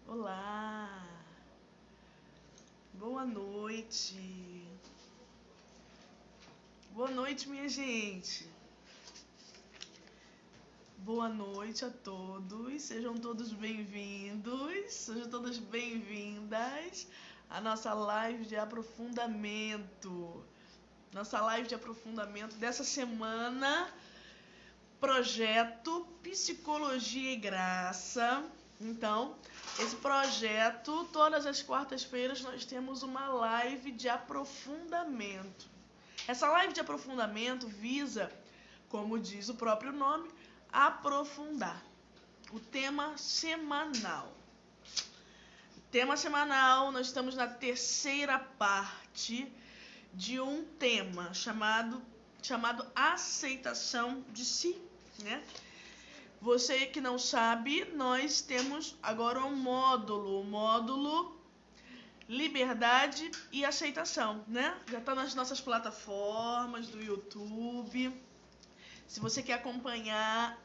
Olá, boa noite. Boa noite, minha gente. Boa noite a todos. Sejam todos bem-vindos. Sejam todas bem-vindas à nossa live de aprofundamento. Nossa live de aprofundamento dessa semana, projeto Psicologia e Graça. Então, esse projeto, todas as quartas-feiras nós temos uma live de aprofundamento. Essa live de aprofundamento visa, como diz o próprio nome, aprofundar. O tema semanal. Nós estamos na terceira parte de um tema chamado aceitação de si, né? Você que não sabe, nós temos agora um módulo liberdade e aceitação, né? Já está nas nossas plataformas do YouTube. Se você quer acompanhar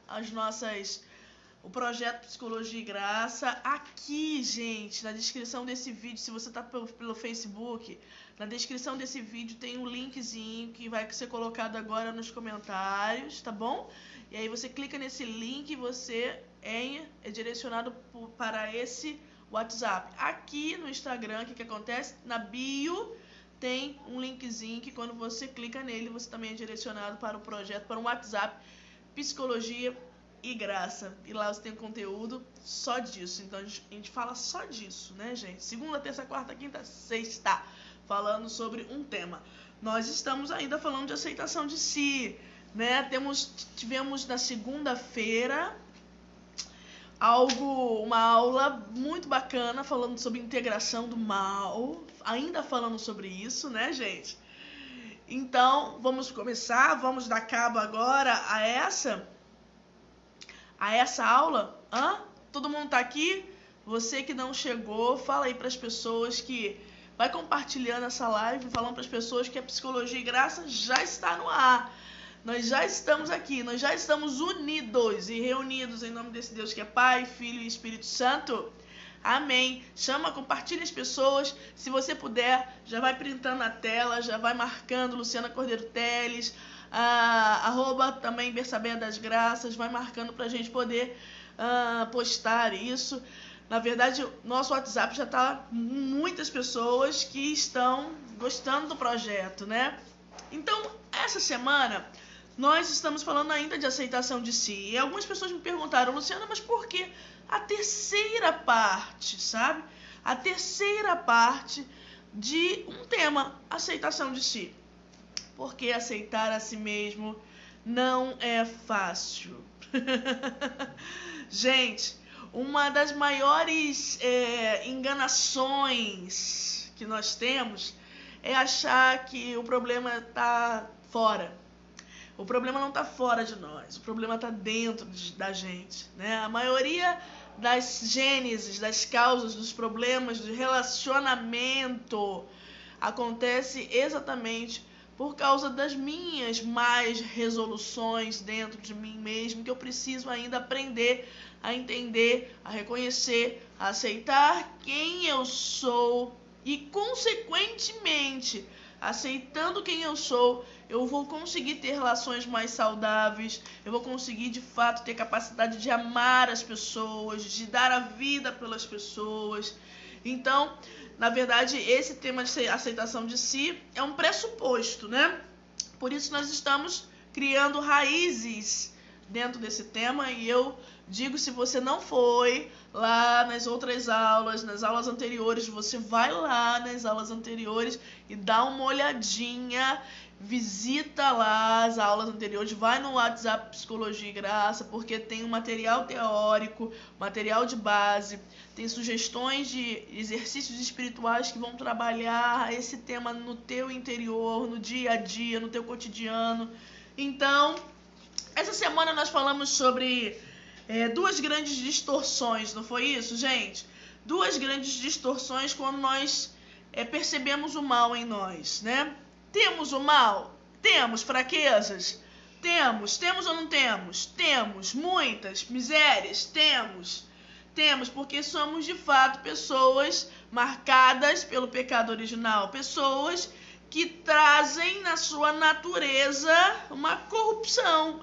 o projeto Psicologia e Graça, aqui, gente, na descrição desse vídeo, se você está pelo Facebook, na descrição desse vídeo tem um linkzinho que vai ser colocado agora nos comentários, tá bom? E aí você clica nesse link e você é direcionado para esse WhatsApp. Aqui no Instagram, o que acontece? Na bio tem um linkzinho que quando você clica nele, você também é direcionado para o projeto, para um WhatsApp Psicologia e Graça. E lá você tem conteúdo só disso. Então a gente fala só disso, né, gente? Segunda, terça, quarta, quinta, sexta, falando sobre um tema. Nós estamos ainda falando de aceitação de si, né? Tivemos na segunda-feira uma aula muito bacana falando sobre integração do mal, ainda falando sobre isso, né, gente? Então, vamos começar, vamos dar cabo agora a essa aula. Todo mundo tá aqui? Você que não chegou, fala aí para as pessoas que vai compartilhando essa live, falando para as pessoas que a Psicologia e Graça já está no ar. Nós já estamos aqui, nós já estamos unidos e reunidos em nome desse Deus que é Pai, Filho e Espírito Santo. Amém. Compartilha as pessoas. Se você puder, já vai printando na tela, já vai marcando Luciana Cordeiro Teles, @ também Bersabeia das Graças, vai marcando para a gente poder postar isso. Na verdade, nosso WhatsApp já está muitas pessoas que estão gostando do projeto, né? Então, essa semana nós estamos falando ainda de aceitação de si. E algumas pessoas me perguntaram, Luciana, mas por que a terceira parte, sabe? A terceira parte de um tema, aceitação de si. Porque aceitar a si mesmo não é fácil. Gente, uma das maiores enganações que nós temos é achar que o problema está fora. O problema não está fora de nós, o problema está dentro da gente, né? A maioria das gênesis, das causas, dos problemas de relacionamento acontece exatamente por causa das minhas más resoluções dentro de mim mesmo, que eu preciso ainda aprender a entender, a reconhecer, a aceitar quem eu sou e, consequentemente, aceitando quem eu sou, eu vou conseguir ter relações mais saudáveis, eu vou conseguir, de fato, ter capacidade de amar as pessoas, de dar a vida pelas pessoas. Então, na verdade, esse tema de aceitação de si é um pressuposto, né? Por isso nós estamos criando raízes dentro desse tema e eu digo, se você não foi lá nas outras aulas, nas aulas anteriores, você vai lá nas aulas anteriores e dá uma olhadinha, visita lá as aulas anteriores, vai no WhatsApp Psicologia e Graça, porque tem um material teórico, material de base, tem sugestões de exercícios espirituais que vão trabalhar esse tema no teu interior, no dia a dia, no teu cotidiano. Então, essa semana nós falamos sobre duas grandes distorções, não foi isso, gente? Duas grandes distorções quando nós percebemos o mal em nós, né? Temos o mal? Temos fraquezas? Temos ou não temos? Temos muitas misérias? Temos. Temos, porque somos de fato pessoas marcadas pelo pecado original, pessoas que trazem na sua natureza uma corrupção.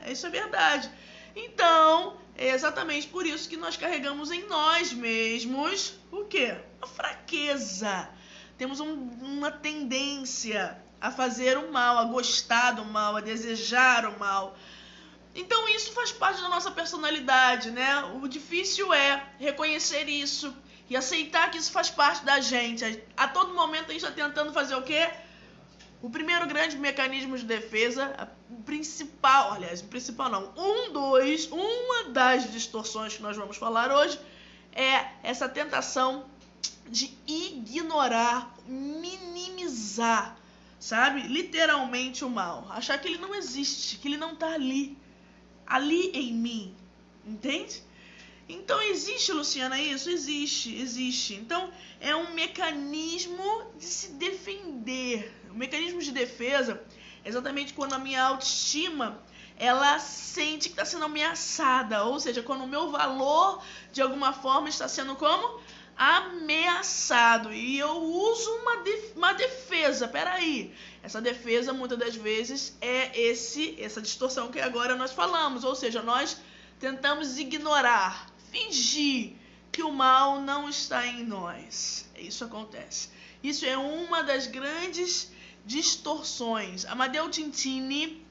Isso é verdade. Então, é exatamente por isso que nós carregamos em nós mesmos o quê? A fraqueza. Temos uma tendência a fazer o mal, a gostar do mal, a desejar o mal. Então isso faz parte da nossa personalidade, né? O difícil é reconhecer isso e aceitar que isso faz parte da gente. A todo momento a gente está tentando fazer o quê? O primeiro grande mecanismo de defesa, o principal não, uma das distorções que nós vamos falar hoje é essa tentação de ignorar, minimizar, sabe? Literalmente o mal. Achar que ele não existe, que ele não está ali em mim, entende? Então existe, Luciana, isso? Existe. Então é um mecanismo de se defender. O mecanismo de defesa é exatamente quando a minha autoestima ela sente que está sendo ameaçada, ou seja, quando o meu valor de alguma forma está sendo como? Ameaçado. E eu uso uma defesa. Peraí. Essa defesa, muitas das vezes, é essa distorção que agora nós falamos. Ou seja, nós tentamos ignorar, fingir que o mal não está em nós. Isso acontece. Isso é uma das grandes distorções. Amadeu Tintini,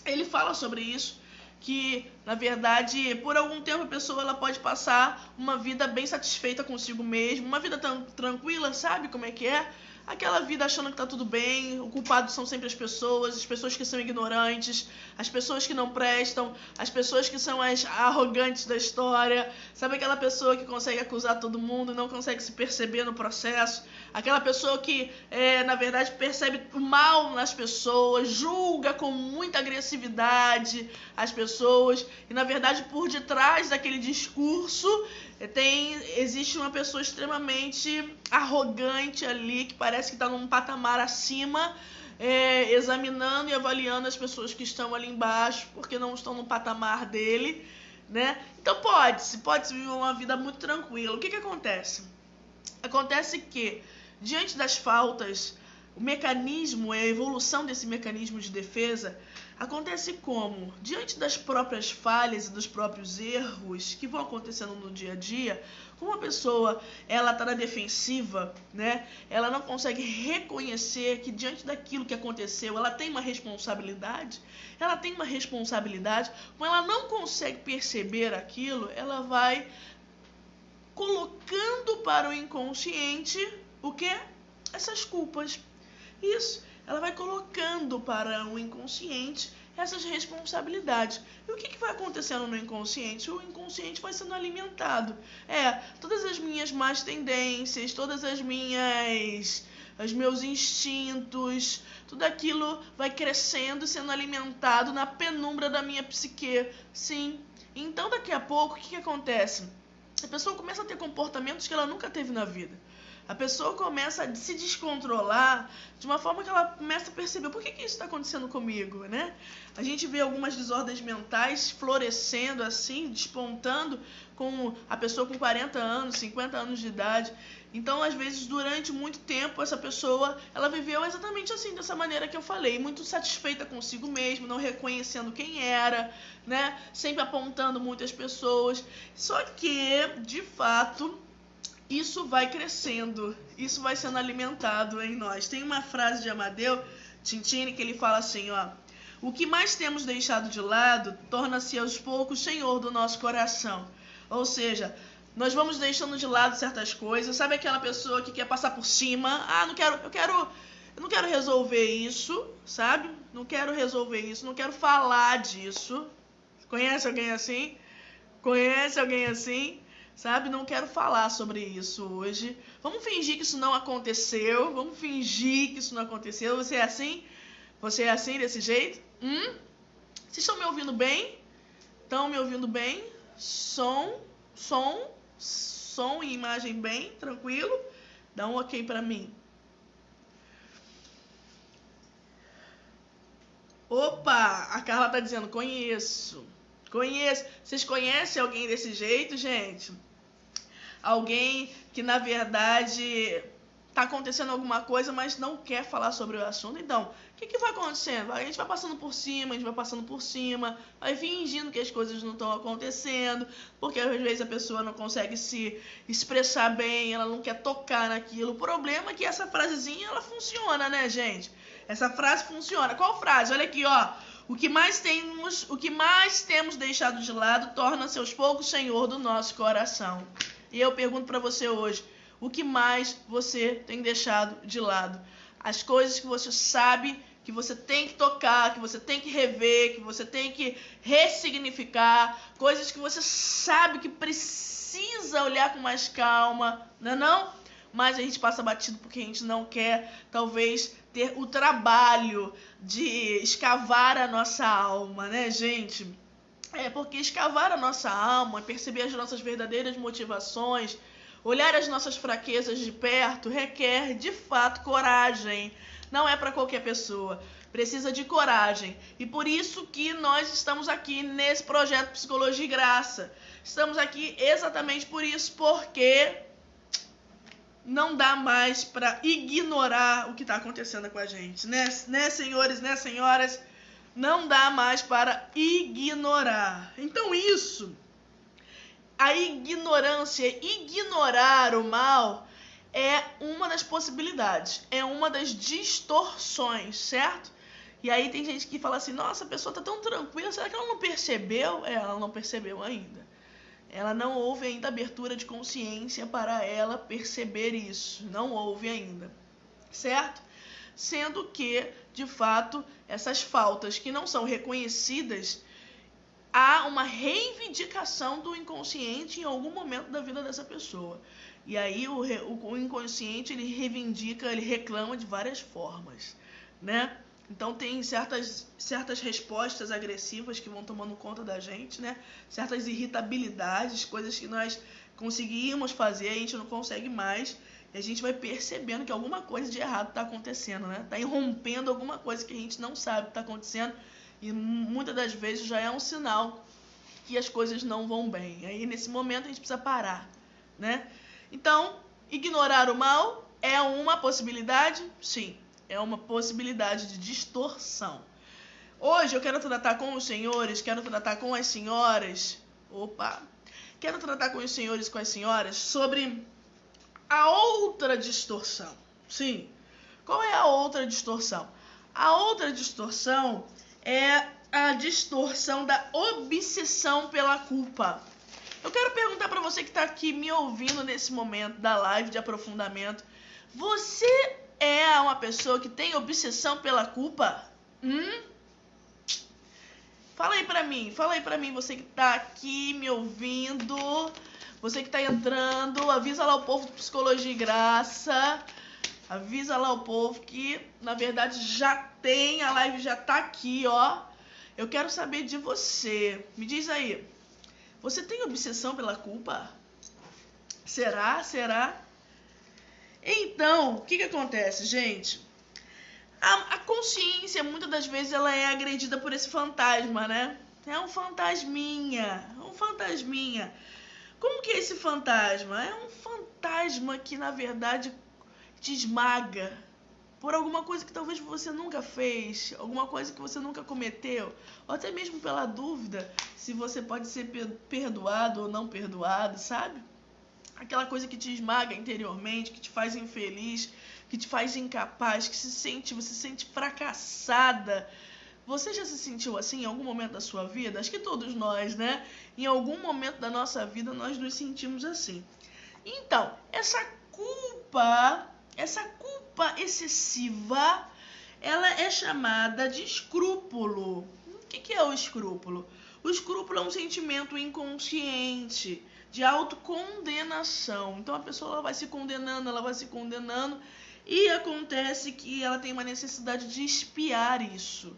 ele fala sobre isso, que, na verdade, por algum tempo a pessoa ela pode passar uma vida bem satisfeita consigo mesma, uma vida tranquila, sabe como é que é? Aquela vida achando que tá tudo bem, o culpado são sempre as pessoas que são ignorantes, as pessoas que não prestam, as pessoas que são as arrogantes da história, sabe aquela pessoa que consegue acusar todo mundo e não consegue se perceber no processo, aquela pessoa que, na verdade, percebe o mal nas pessoas, julga com muita agressividade as pessoas e, na verdade, por detrás daquele discurso existe uma pessoa extremamente arrogante ali, que parece que está num patamar acima, examinando e avaliando as pessoas que estão ali embaixo, porque não estão no patamar dele, né? Então pode-se viver uma vida muito tranquila. O que acontece? Acontece que, diante das faltas, o mecanismo, a evolução desse mecanismo de defesa acontece como? Diante das próprias falhas e dos próprios erros que vão acontecendo no dia a dia, como a pessoa ela está na defensiva, né? Ela não consegue reconhecer que diante daquilo que aconteceu, ela tem uma responsabilidade, como ela não consegue perceber aquilo, ela vai colocando para o inconsciente o quê? Essas culpas. Isso, ela vai colocando para o inconsciente essas responsabilidades. E o que vai acontecendo no inconsciente? O inconsciente vai sendo alimentado. Todas as minhas más tendências, os meus instintos, tudo aquilo vai crescendo e sendo alimentado na penumbra da minha psique. Sim. Então, daqui a pouco, o que acontece? A pessoa começa a ter comportamentos que ela nunca teve na vida. A pessoa começa a se descontrolar de uma forma que ela começa a perceber por que isso está acontecendo comigo, né? A gente vê algumas desordens mentais florescendo assim, despontando com a pessoa com 40 anos, 50 anos de idade. Então, às vezes, durante muito tempo, essa pessoa, ela viveu exatamente assim, dessa maneira que eu falei, muito satisfeita consigo mesma, não reconhecendo quem era, né? Sempre apontando muitas pessoas. Só que, de fato, isso vai crescendo, isso vai sendo alimentado em nós. Tem uma frase de Amadeu Tintini que ele fala assim, ó: o que mais temos deixado de lado torna-se aos poucos senhor do nosso coração. Ou seja, nós vamos deixando de lado certas coisas. Sabe aquela pessoa que quer passar por cima? Eu não quero resolver isso, sabe? Não quero resolver isso, não quero falar disso. Conhece alguém assim? Sabe? Não quero falar sobre isso hoje. Vamos fingir que isso não aconteceu. Você é assim? Você é assim, desse jeito? Vocês estão me ouvindo bem? Estão me ouvindo bem? Som e imagem bem? Tranquilo? Dá um ok pra mim. Opa! A Carla tá dizendo, conheço. Vocês conhecem alguém desse jeito, gente? alguém que na verdade tá acontecendo alguma coisa, mas não quer falar sobre o assunto. Então, o que vai acontecendo? A gente vai passando por cima, vai fingindo que as coisas não estão acontecendo, porque às vezes a pessoa não consegue se expressar bem, ela não quer tocar naquilo. O problema é que essa frasezinha, ela funciona, né, gente? Essa frase funciona. Qual frase? Olha aqui, ó. O que mais temos deixado de lado torna-se aos poucos Senhor do nosso coração. E eu pergunto para você hoje, o que mais você tem deixado de lado? As coisas que você sabe que você tem que tocar, que você tem que rever, que você tem que ressignificar, coisas que você sabe que precisa olhar com mais calma, não é não? Mas a gente passa batido porque a gente não quer, talvez, ter o trabalho de escavar a nossa alma, né, gente? Porque escavar a nossa alma, perceber as nossas verdadeiras motivações, olhar as nossas fraquezas de perto, requer, de fato, coragem. Não é para qualquer pessoa. Precisa de coragem. E por isso que nós estamos aqui nesse projeto Psicologia e Graça. Estamos aqui exatamente por isso, porque não dá mais para ignorar o que está acontecendo com a gente. Né, senhores, né, senhoras? Não dá mais para ignorar. Então isso, a ignorância, ignorar o mal, é uma das possibilidades, é uma das distorções, certo? E aí tem gente que fala assim, nossa, a pessoa está tão tranquila, será que ela não percebeu? Ela não percebeu ainda. Ela não houve ainda abertura de consciência para ela perceber isso. Não houve ainda, certo? Sendo que, de fato, essas faltas que não são reconhecidas, há uma reivindicação do inconsciente em algum momento da vida dessa pessoa. E aí o inconsciente, ele reivindica, ele reclama de várias formas, né? Então tem certas respostas agressivas que vão tomando conta da gente, né? Certas irritabilidades, coisas que nós conseguimos fazer, a gente não consegue mais. E a gente vai percebendo que alguma coisa de errado está acontecendo, né? Está irrompendo alguma coisa que a gente não sabe que está acontecendo. E muitas das vezes já é um sinal que as coisas não vão bem. Aí nesse momento a gente precisa parar, né? Então, ignorar o mal é uma possibilidade? Sim, é uma possibilidade de distorção. Hoje eu quero tratar com os senhores, quero tratar com as senhoras, quero tratar com os senhores e com as senhoras sobre a outra distorção. Sim, qual é a outra distorção? A outra distorção é a distorção da obsessão pela culpa. Eu quero perguntar para você que está aqui me ouvindo nesse momento da live de aprofundamento, você é uma pessoa que tem obsessão pela culpa? Fala aí pra mim, você que tá aqui me ouvindo, você que tá entrando, avisa lá o povo do Psicologia e Graça, avisa lá o povo que, na verdade, já tem, a live já tá aqui, ó. Eu quero saber de você, me diz aí, você tem obsessão pela culpa? Será? Então, o que acontece, gente? A consciência, muitas das vezes, ela é agredida por esse fantasma, né? É um fantasminha. Como que é esse fantasma? É um fantasma que, na verdade, te esmaga por alguma coisa que talvez você nunca fez, alguma coisa que você nunca cometeu, ou até mesmo pela dúvida se você pode ser perdoado ou não perdoado, sabe? Aquela coisa que te esmaga interiormente, que te faz infeliz, que te faz incapaz, que você se sente fracassada. Você já se sentiu assim em algum momento da sua vida? Acho que todos nós, né? Em algum momento da nossa vida nós nos sentimos assim. Então, essa culpa excessiva, ela é chamada de escrúpulo. O que é o escrúpulo? O escrúpulo é um sentimento inconsciente de autocondenação. Então a pessoa ela vai se condenando e acontece que ela tem uma necessidade de expiar isso.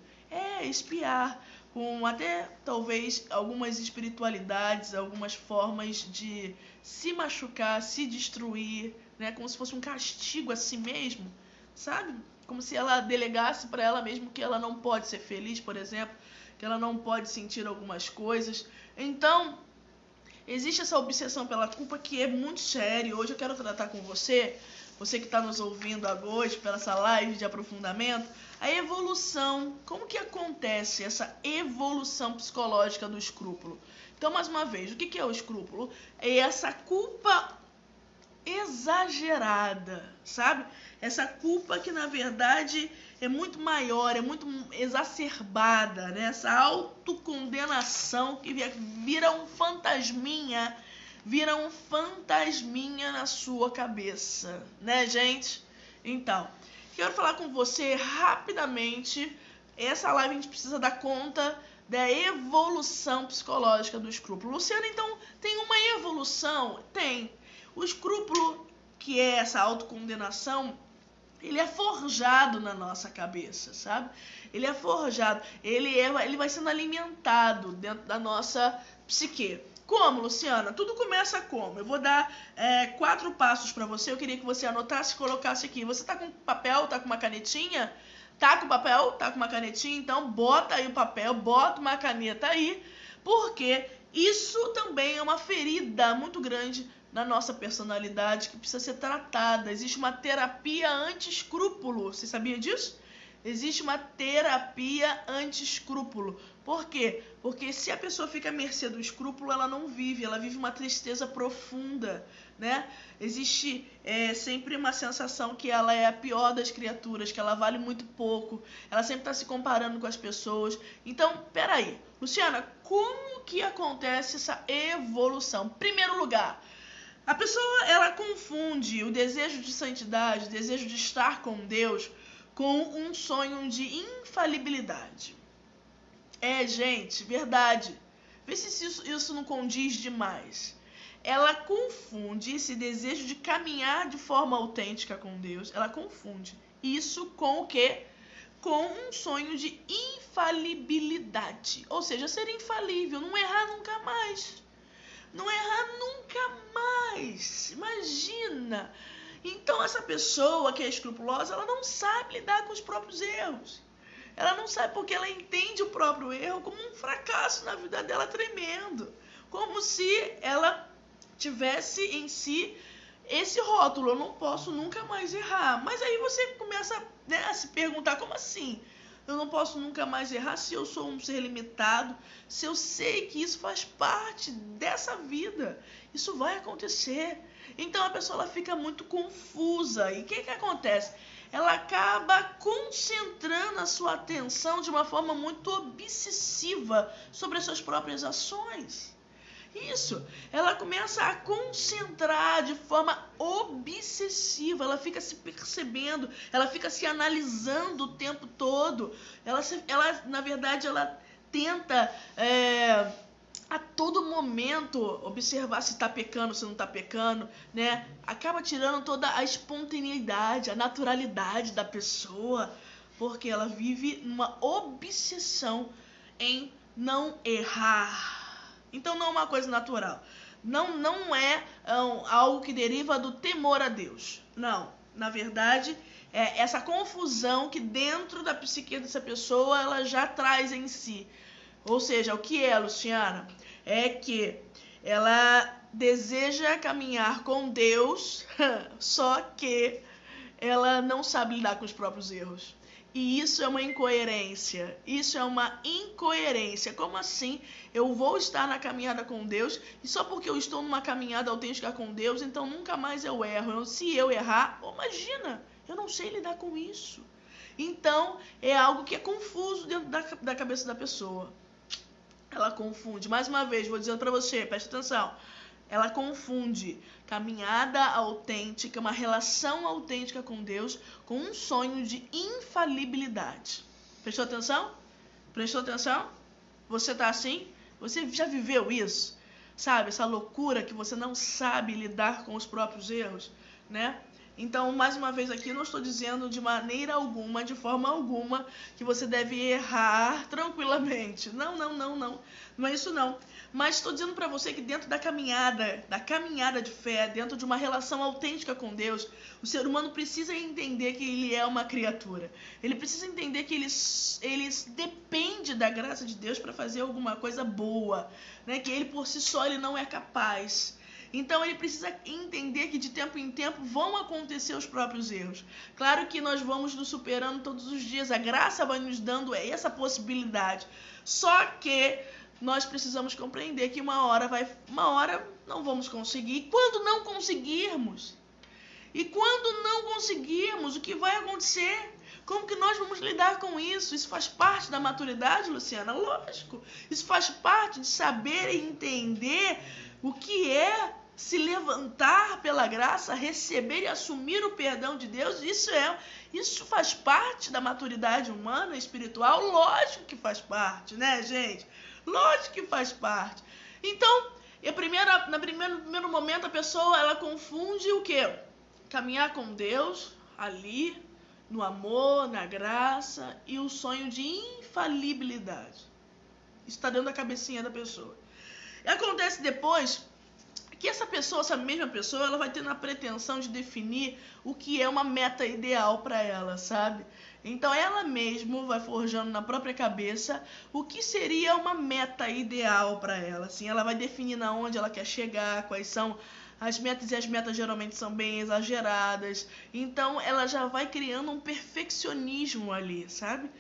Expiar com até talvez algumas espiritualidades, algumas formas de se machucar, se destruir, né? Como se fosse um castigo a si mesmo, sabe? Como se ela delegasse para ela mesma que ela não pode ser feliz, por exemplo, que ela não pode sentir algumas coisas. Então, existe essa obsessão pela culpa que é muito séria. Hoje eu quero tratar com você que está nos ouvindo hoje, pela essa live de aprofundamento, a evolução. Como que acontece essa evolução psicológica do escrúpulo? Então, mais uma vez, o que é o escrúpulo? É essa culpa exagerada, sabe? Essa culpa que, na verdade, é muito maior, é muito exacerbada, né? Essa autocondenação que vira um fantasminha na sua cabeça, né, gente? Então, quero falar com você rapidamente. Essa live a gente precisa dar conta da evolução psicológica do escrúpulo. Luciana, então, tem uma evolução? Tem. O escrúpulo, que é essa autocondenação, ele é forjado na nossa cabeça, sabe? Ele é forjado, ele vai sendo alimentado dentro da nossa psique. Como, Luciana? Tudo começa como? Eu vou dar 4 passos para você. Eu queria que você anotasse e colocasse aqui. Você tá com papel, tá com uma canetinha? Tá com papel, tá com uma canetinha? Então bota aí o papel, bota uma caneta aí, porque isso também é uma ferida muito grande na nossa personalidade que precisa ser tratada. Existe uma terapia anti-escrúpulo. Você sabia disso? Existe uma terapia anti-escrúpulo. Por quê? Porque se a pessoa fica à mercê do escrúpulo, ela não vive, ela vive uma tristeza profunda, né? Existe sempre uma sensação que ela é a pior das criaturas, que ela vale muito pouco, ela sempre está se comparando com as pessoas. Então, peraí, Luciana, como que acontece essa evolução? Primeiro lugar, a pessoa, ela confunde o desejo de santidade, o desejo de estar com Deus, com um sonho de infalibilidade. Gente, verdade. Vê se isso não condiz demais. Ela confunde esse desejo de caminhar de forma autêntica com Deus, ela confunde isso com o quê? Com um sonho de infalibilidade. Ou seja, ser infalível, não errar nunca mais. Não errar nunca mais. Imagina. Então essa pessoa que é escrupulosa, ela não sabe lidar com os próprios erros. Ela não sabe porque ela entende o próprio erro como um fracasso na vida dela tremendo. Como se ela tivesse em si esse rótulo, eu não posso nunca mais errar. Mas aí você começa, né, a se perguntar, como assim? Eu não posso nunca mais errar se eu sou um ser limitado, se eu sei que isso faz parte dessa vida. Isso vai acontecer. Então a pessoa, ela fica muito confusa. E o que acontece? Ela acaba concentrando a sua atenção de uma forma muito obsessiva sobre as suas próprias ações. Isso, ela começa a concentrar de forma obsessiva, ela fica se percebendo, ela fica se analisando o tempo todo, ela na verdade, ela tenta a todo momento observar se está pecando, se não está pecando, né? Acaba tirando toda a espontaneidade, a naturalidade da pessoa, porque ela vive numa obsessão em não errar. Então não é uma coisa natural. Não é algo que deriva do temor a Deus. Não. Na verdade, é essa confusão que dentro da psique dessa pessoa ela já traz em si. Ou seja, o que é, Luciana? É que ela deseja caminhar com Deus, só que ela não sabe lidar com os próprios erros. E isso é uma incoerência. Isso é uma incoerência. Como assim? Eu vou estar na caminhada com Deus e só porque eu estou numa caminhada autêntica com Deus, então nunca mais eu erro. Se eu errar, imagina, eu não sei lidar com isso. Então, é algo que é confuso dentro da cabeça da pessoa. Ela confunde. Mais uma vez, vou dizendo para você, preste atenção. Ela confunde caminhada autêntica, uma relação autêntica com Deus, com um sonho de infalibilidade. Prestou atenção? Prestou atenção? Você tá assim? Você já viveu isso? Sabe, essa loucura que você não sabe lidar com os próprios erros, né? Então, mais uma vez aqui, eu não estou dizendo de maneira alguma, de forma alguma, que você deve errar tranquilamente. Não. Não é isso não. Mas estou dizendo para você que dentro da caminhada de fé, dentro de uma relação autêntica com Deus, o ser humano precisa entender que ele é uma criatura. Ele precisa entender que ele depende da graça de Deus para fazer alguma coisa boa, né? Que ele por si só ele não é capaz. Então ele precisa entender que de tempo em tempo vão acontecer os próprios erros. Claro que nós vamos nos superando todos os dias, a graça vai nos dando essa possibilidade. Só que nós precisamos compreender que uma hora não vamos conseguir. E quando não conseguirmos, o que vai acontecer? Como que nós vamos lidar com isso? Isso faz parte da maturidade, Luciana? Lógico. Isso faz parte de saber e entender o que é se levantar pela graça, receber e assumir o perdão de Deus. Isso faz parte da maturidade humana, espiritual. Lógico que faz parte, né, gente? Lógico que faz parte. Então, no primeiro momento, a pessoa ela confunde o quê? Caminhar com Deus, ali, no amor, na graça e o sonho de infalibilidade. Isso está dentro da cabecinha da pessoa. E acontece depois que essa mesma pessoa, ela vai tendo a pretensão de definir o que é uma meta ideal para ela, sabe? Então ela mesma vai forjando na própria cabeça o que seria uma meta ideal para ela. Assim, ela vai definindo aonde ela quer chegar, quais são as metas, e as metas geralmente são bem exageradas. Então ela já vai criando um perfeccionismo ali, sabe?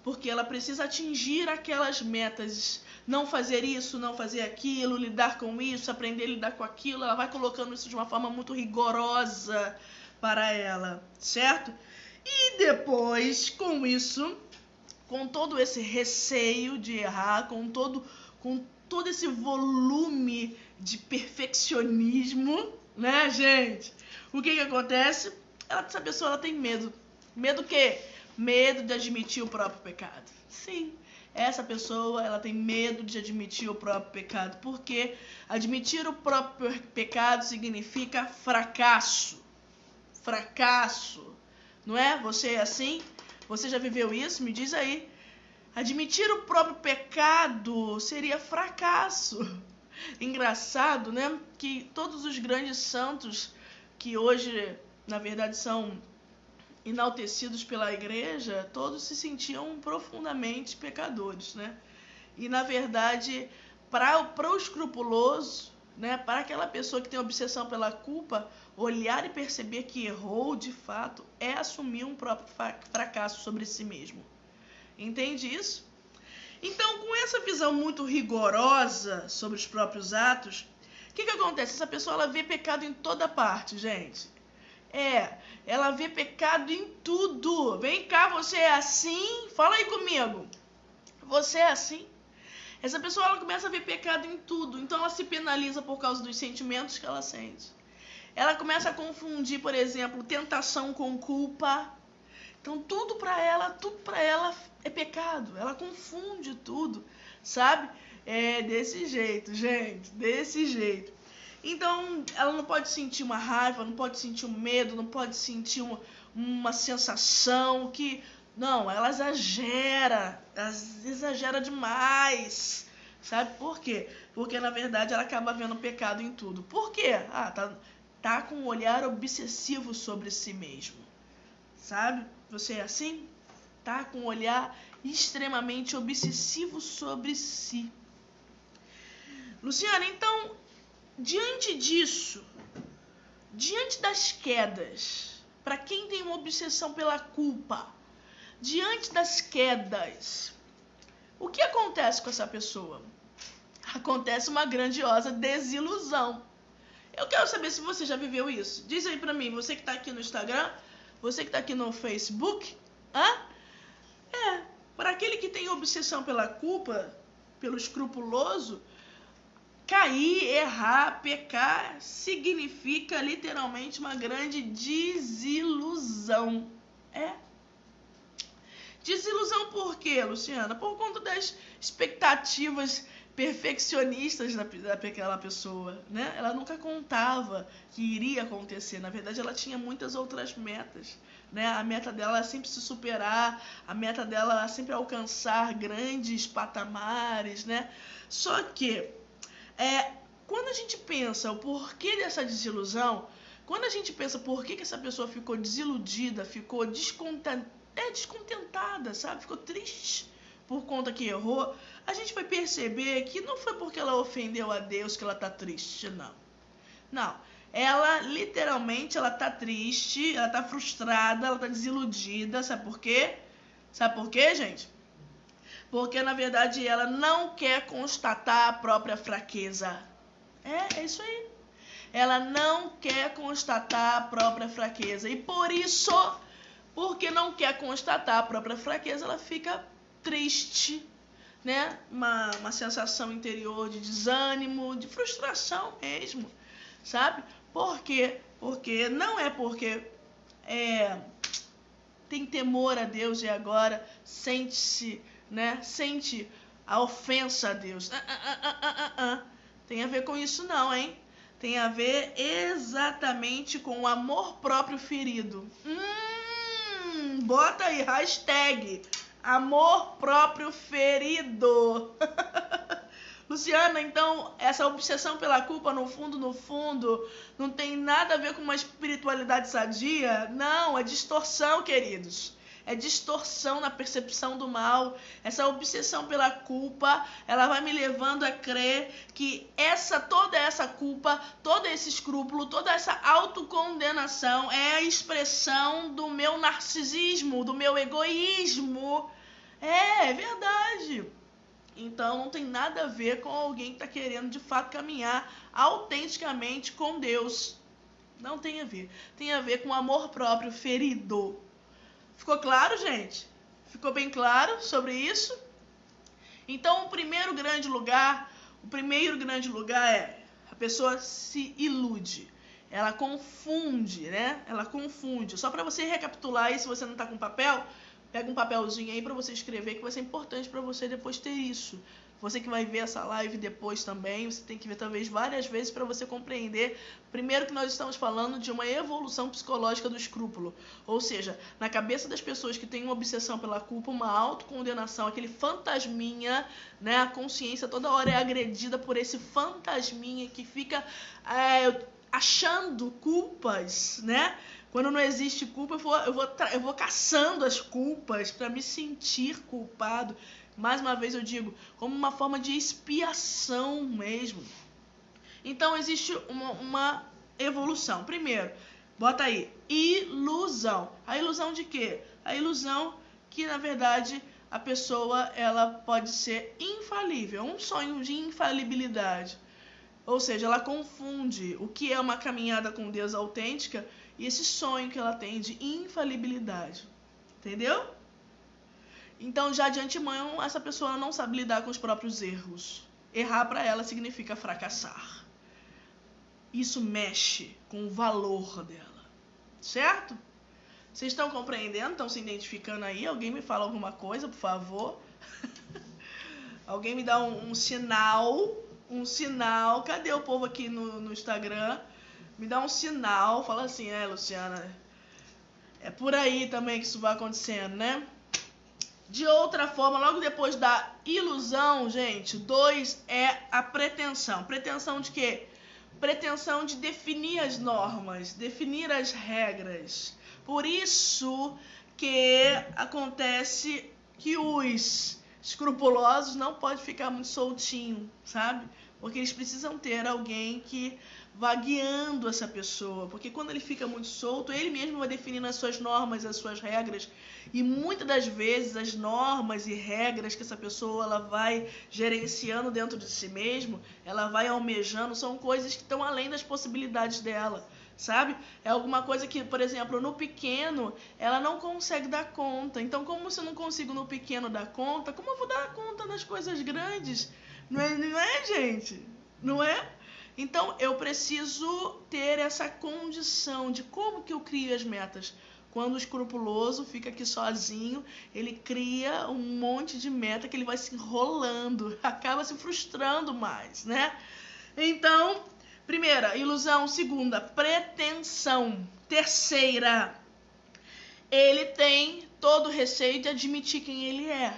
Porque ela precisa atingir aquelas metas, não fazer isso, não fazer aquilo, lidar com isso, aprender a lidar com aquilo. Ela vai colocando isso de uma forma muito rigorosa para ela, certo? E depois, com isso, com todo esse receio de errar, com todo esse volume de perfeccionismo, né, gente? O que acontece? Essa pessoa ela tem medo. Medo o quê? Medo de admitir o próprio pecado. Sim, essa pessoa ela tem medo de admitir o próprio pecado, porque admitir o próprio pecado significa fracasso. Fracasso, não é? Você é assim? Você já viveu isso? Me diz aí. Admitir o próprio pecado seria fracasso. Engraçado, né? Que todos os grandes santos que hoje, na verdade, são enaltecidos pela igreja, todos se sentiam profundamente pecadores, né? E na verdade, para o escrupuloso, né, para aquela pessoa que tem obsessão pela culpa, olhar e perceber que errou de fato é assumir um próprio fracasso sobre si mesmo. Entende isso? Então, com essa visão muito rigorosa sobre os próprios atos, o que acontece? Essa pessoa ela vê pecado em toda parte, gente. Ela vê pecado em tudo. Vem cá, você é assim? Fala aí comigo. Você é assim? Essa pessoa ela começa a ver pecado em tudo. Então ela se penaliza por causa dos sentimentos que ela sente. Ela começa a confundir, por exemplo, tentação com culpa. Então tudo para ela é pecado. Ela confunde tudo, sabe? É desse jeito, gente, desse jeito. Então, ela não pode sentir uma raiva, não pode sentir um medo, não pode sentir uma sensação que... Não, ela exagera demais, sabe? Por quê? Porque, na verdade, ela acaba vendo pecado em tudo. Por quê? Tá com um olhar obsessivo sobre si mesmo, sabe? Você é assim? Tá com um olhar extremamente obsessivo sobre si. Luciana, então... Diante disso, diante das quedas, para quem tem uma obsessão pela culpa, diante das quedas, o que acontece com essa pessoa? Acontece uma grandiosa desilusão. Eu quero saber se você já viveu isso. Diz aí pra mim, você que tá aqui no Instagram, você que tá aqui no Facebook, para aquele que tem obsessão pela culpa, pelo escrupuloso, cair, errar, pecar, significa literalmente uma grande desilusão. Desilusão por quê, Luciana? Por conta das expectativas perfeccionistas daquela pessoa, né? Ela nunca contava que iria acontecer. Na verdade, ela tinha muitas outras metas, né? A meta dela é sempre se superar, a meta dela é sempre alcançar grandes patamares, né? Só que, quando a gente pensa o porquê dessa desilusão, quando a gente pensa por que essa pessoa ficou desiludida, ficou descontentada, sabe? Ficou triste por conta que errou, a gente vai perceber que não foi porque ela ofendeu a Deus que ela tá triste, não. Não. Ela, literalmente, ela tá triste, ela tá frustrada, ela tá desiludida. Sabe por quê? Sabe por quê, gente? Porque, na verdade, ela não quer constatar a própria fraqueza. É isso aí. Ela não quer constatar a própria fraqueza. E por isso, porque não quer constatar a própria fraqueza, ela fica triste, né? Uma sensação interior de desânimo, de frustração mesmo, sabe? Por quê? Porque não é porque tem temor a Deus e agora sente a ofensa a Deus. Tem a ver com isso não, hein? Tem a ver exatamente com o amor próprio ferido. Bota aí, hashtag amor próprio ferido. Luciana, então, essa obsessão pela culpa, no fundo, não tem nada a ver com uma espiritualidade sadia? Não, é distorção, queridos. É distorção na percepção do mal. Essa obsessão pela culpa, ela vai me levando a crer que toda essa culpa, todo esse escrúpulo, toda essa autocondenação é a expressão do meu narcisismo, do meu egoísmo. É verdade. Então não tem nada a ver com alguém que está querendo de fato caminhar autenticamente com Deus. Não tem a ver. Tem a ver com o amor próprio ferido. Ficou claro, gente? Ficou bem claro sobre isso? Então, o primeiro grande lugar é a pessoa se ilude. Ela confunde, né? Ela confunde. Só para você recapitular aí, se você não está com papel, pega um papelzinho aí para você escrever, que vai ser importante para você depois ter isso. Você que vai ver essa live depois também, você tem que ver talvez várias vezes para você compreender. Primeiro que nós estamos falando de uma evolução psicológica do escrúpulo. Ou seja, na cabeça das pessoas que têm uma obsessão pela culpa, uma autocondenação, aquele fantasminha, né? A consciência toda hora é agredida por esse fantasminha que fica achando culpas, né? Quando não existe culpa, eu vou caçando as culpas para me sentir culpado. Mais uma vez eu digo, como uma forma de expiação mesmo. Então existe uma evolução. Primeiro, bota aí, ilusão. A ilusão de quê? A ilusão que, na verdade, a pessoa ela pode ser infalível. Um sonho de infalibilidade. Ou seja, ela confunde o que é uma caminhada com Deus autêntica e esse sonho que ela tem de infalibilidade. Entendeu? Então, já de antemão, essa pessoa não sabe lidar com os próprios erros. Errar para ela significa fracassar. Isso mexe com o valor dela. Certo? Vocês estão compreendendo? Estão se identificando aí? Alguém me fala alguma coisa, por favor? Alguém me dá um sinal. Um sinal. Cadê o povo aqui no Instagram? Me dá um sinal. Fala assim, Luciana, é por aí também que isso vai acontecendo, né? De outra forma, logo depois da ilusão, gente, 2 é a pretensão. Pretensão de quê? Pretensão de definir as normas, definir as regras. Por isso que acontece que os escrupulosos não podem ficar muito soltinho, sabe? Porque eles precisam ter alguém que vá guiando essa pessoa. Porque quando ele fica muito solto, ele mesmo vai definindo as suas normas, as suas regras. E muitas das vezes as normas e regras que essa pessoa ela vai gerenciando dentro de si mesmo, ela vai almejando, são coisas que estão além das possibilidades dela. Sabe? É alguma coisa que, por exemplo, no pequeno, ela não consegue dar conta. Então, como se eu não consigo no pequeno dar conta, como eu vou dar conta das coisas grandes? Não é, gente? Não é? Então, eu preciso ter essa condição de como que eu crio as metas. Quando o escrupuloso fica aqui sozinho, ele cria um monte de meta que ele vai se enrolando, acaba se frustrando mais, né? Então, primeira, ilusão. Segunda, pretensão. Terceira, ele tem todo o receio de admitir quem ele é.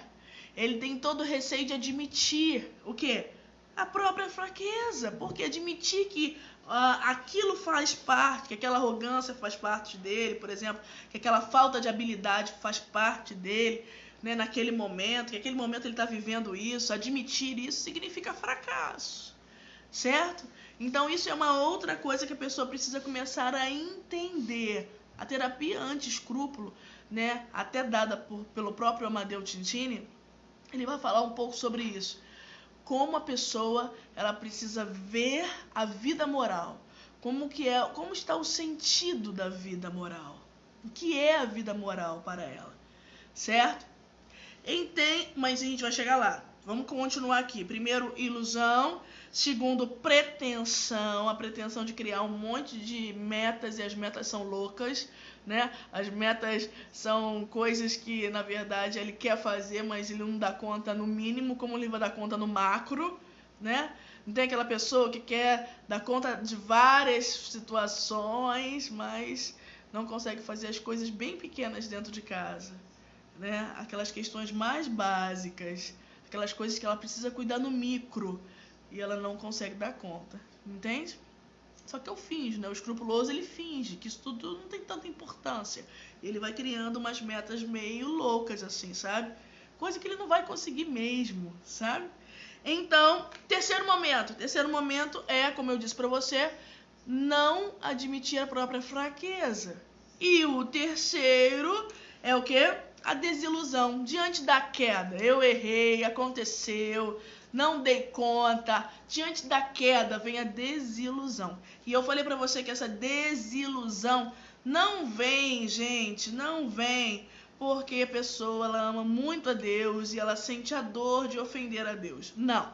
Ele tem todo o receio de admitir o quê? A própria fraqueza. Porque admitir que aquilo faz parte, que aquela arrogância faz parte dele, por exemplo, que aquela falta de habilidade faz parte dele, né, naquele momento, que aquele momento ele está vivendo isso, admitir isso significa fracasso, certo? Então isso é uma outra coisa que a pessoa precisa começar a entender. A terapia anti-escrúpulo, né, até dada pelo próprio Amadeu Tintini, ele vai falar um pouco sobre isso. Como a pessoa ela precisa ver a vida moral, como está o sentido da vida moral, o que é a vida moral para ela, certo? Mas a gente vai chegar lá. Vamos continuar aqui. Primeiro, ilusão. Segundo, pretensão. A pretensão de criar um monte de metas, e as metas são loucas, né? As metas são coisas que, na verdade, ele quer fazer, mas ele não dá conta no mínimo, como ele vai dar conta no macro, né? Não tem aquela pessoa que quer dar conta de várias situações, mas não consegue fazer as coisas bem pequenas dentro de casa, né? Aquelas questões mais básicas, aquelas coisas que ela precisa cuidar no micro e ela não consegue dar conta, entende? Só que eu finjo, né? O escrupuloso ele finge que isso tudo não tem tanta importância. Ele vai criando umas metas meio loucas assim, sabe? Coisa que ele não vai conseguir mesmo, sabe? Então, terceiro momento é, como eu disse pra você, não admitir a própria fraqueza. E o terceiro é o quê? A desilusão. Diante da queda, eu errei, aconteceu, não dei conta. Diante da queda vem a desilusão. E eu falei pra você que essa desilusão não vem, gente, não vem porque a pessoa ela ama muito a Deus e ela sente a dor de ofender a Deus. Não.